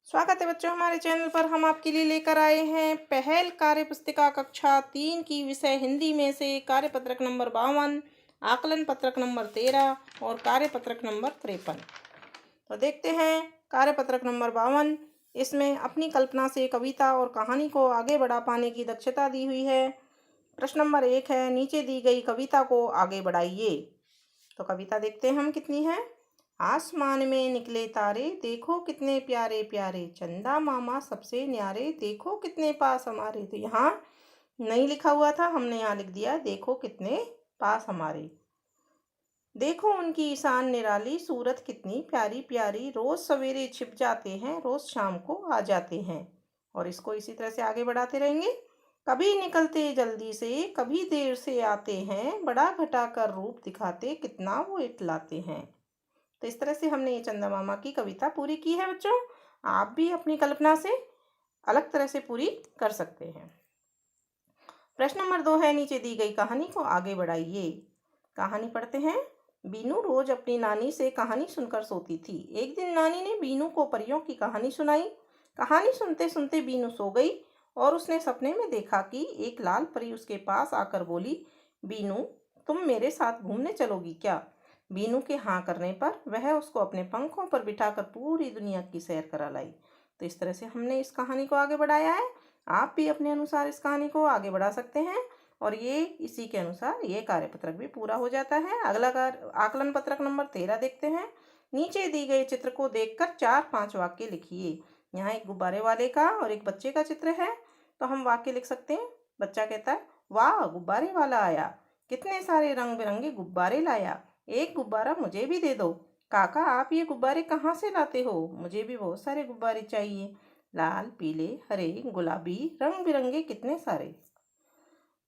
स्वागत है बच्चों, हमारे चैनल पर हम आपके लिए लेकर आए हैं पहल कार्य पुस्तिका कक्षा 3 की विषय हिंदी में से कार्यपत्रक नंबर 52, आकलन पत्रक नंबर 13 और कार्यपत्रक नंबर 53। तो देखते हैं कार्यपत्रक नंबर 52। इसमें अपनी कल्पना से कविता और कहानी को आगे बढ़ा पाने की दक्षता दी हुई है। प्रश्न नंबर 1 है, नीचे दी गई कविता को आगे बढ़ाइए। तो कविता देखते हैं हम कितनी है। आसमान में निकले तारे, देखो कितने प्यारे प्यारे, चंदा मामा सबसे न्यारे, देखो कितने पास हमारे। तो यहाँ नहीं लिखा हुआ था, हमने यहाँ लिख दिया देखो कितने पास हमारे। देखो उनकी ईशान निराली, सूरत कितनी प्यारी प्यारी, रोज सवेरे छिप जाते हैं, रोज शाम को आ जाते हैं। और इसको इसी तरह से आगे बढ़ाते रहेंगे। कभी निकलते जल्दी से, कभी देर से आते हैं, बड़ा घटा कर रूप दिखाते, कितना वो इतलाते हैं। तो इस तरह से हमने ये चंदा मामा की कविता पूरी की है बच्चों। आप भी अपनी कल्पना से अलग तरह से पूरी कर सकते हैं। प्रश्न नंबर 2 है, नीचे दी गई कहानी को आगे बढ़ाइए। कहानी पढ़ते हैं। बीनू रोज अपनी नानी से कहानी सुनकर सोती थी। एक दिन नानी ने बीनू को परियों की कहानी सुनाई। कहानी सुनते सुनते बीनू सो गई और उसने सपने में देखा कि एक लाल परी उसके पास आकर बोली, बीनू तुम मेरे साथ घूमने चलोगी क्या। बीनू के हाँ करने पर वह उसको अपने पंखों पर बिठाकर पूरी दुनिया की सैर करा लाई। तो इस तरह से हमने इस कहानी को आगे बढ़ाया है। आप भी अपने अनुसार इस कहानी को आगे बढ़ा सकते हैं और ये इसी के अनुसार ये कार्यपत्रक भी पूरा हो जाता है। अगला आकलन पत्रक नंबर 13 देखते हैं। नीचे दी गए चित्र को देखकर 4-5 वाक्य लिखिए। यहाँ एक गुब्बारे वाले का और एक बच्चे का चित्र है, तो हम वाक्य लिख सकते हैं। बच्चा कहता है, वाह गुब्बारे वाला आया, कितने सारे रंग बिरंगे गुब्बारे लाया, एक गुब्बारा मुझे भी दे दो। काका आप ये गुब्बारे कहाँ से लाते हो, मुझे भी बहुत सारे गुब्बारे चाहिए, लाल पीले हरे गुलाबी रंग बिरंगे कितने सारे।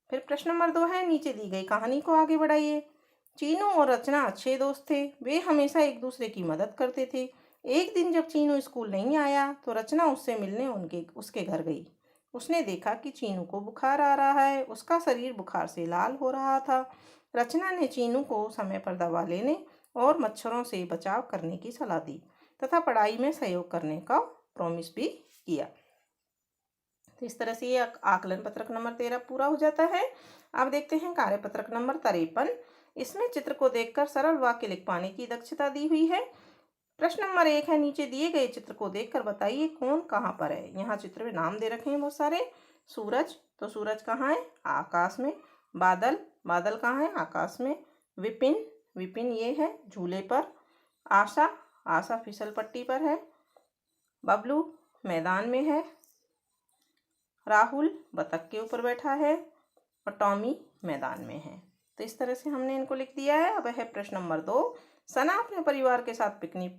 फिर प्रश्न नंबर 2 है, नीचे दी गई कहानी को आगे बढ़ाइए। चीनू और रचना अच्छे दोस्त थे, वे हमेशा एक दूसरे की मदद करते थे। एक दिन जब चीनू स्कूल नहीं आया तो रचना उससे मिलने उसके घर गई। उसने देखा कि चीनू को बुखार आ रहा है, उसका शरीर बुखार से लाल हो रहा था। रचना ने चीनू को समय पर दवा लेने और मच्छरों से बचाव करने की सलाह दी तथा पढ़ाई में सहयोग करने का प्रॉमिस भी किया। तो इस तरह से ये आकलन पत्रक नंबर 13 पूरा हो जाता है। अब देखते हैं कार्यपत्रक नंबर 53। इसमें चित्र को देखकर सरल वाक्य लिख पाने की दक्षता दी हुई है। प्रश्न नंबर 1 है, नीचे दिए गए चित्र को देखकर बताइए कौन कहाँ पर है। यहाँ चित्र में नाम दे रखे हैं बहुत सारे। सूरज, तो सूरज कहाँ है, आकाश में। बादल, बादल कहाँ है, आकाश में। विपिन, विपिन ये है झूले पर। आशा, आशा फिसल पट्टी पर है। बबलू मैदान में है। राहुल बतख के ऊपर बैठा है और टॉमी मैदान में है। तो इस तरह से हमने इनको लिख दिया है। अब है प्रश्न नंबर 2। सना अपने परिवार के साथ पिकनिक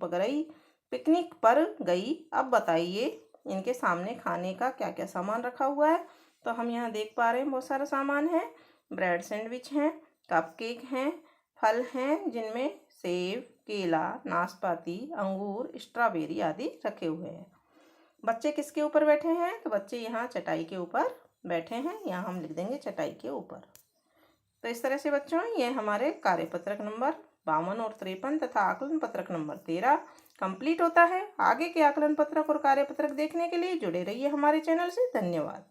पर गई। अब बताइए इनके सामने खाने का क्या क्या सामान रखा हुआ है। तो हम यहाँ देख पा रहे हैं बहुत सारा सामान है। ब्रेड सैंडविच हैं, कपकेक हैं, फल हैं जिनमें सेब, केला, नाशपाती, अंगूर, स्ट्रॉबेरी आदि रखे हुए हैं। बच्चे किसके ऊपर बैठे हैं, तो बच्चे यहाँ चटाई के ऊपर बैठे हैं। यहाँ हम लिख देंगे चटाई के ऊपर। तो इस तरह से बच्चों ये हमारे कार्यपत्रक नंबर 52 और 53 तथा आकलन पत्रक नंबर 13 कंप्लीट होता है। आगे के आकलन पत्रक और कार्यपत्रक देखने के लिए जुड़े रहिए हमारे चैनल से। धन्यवाद।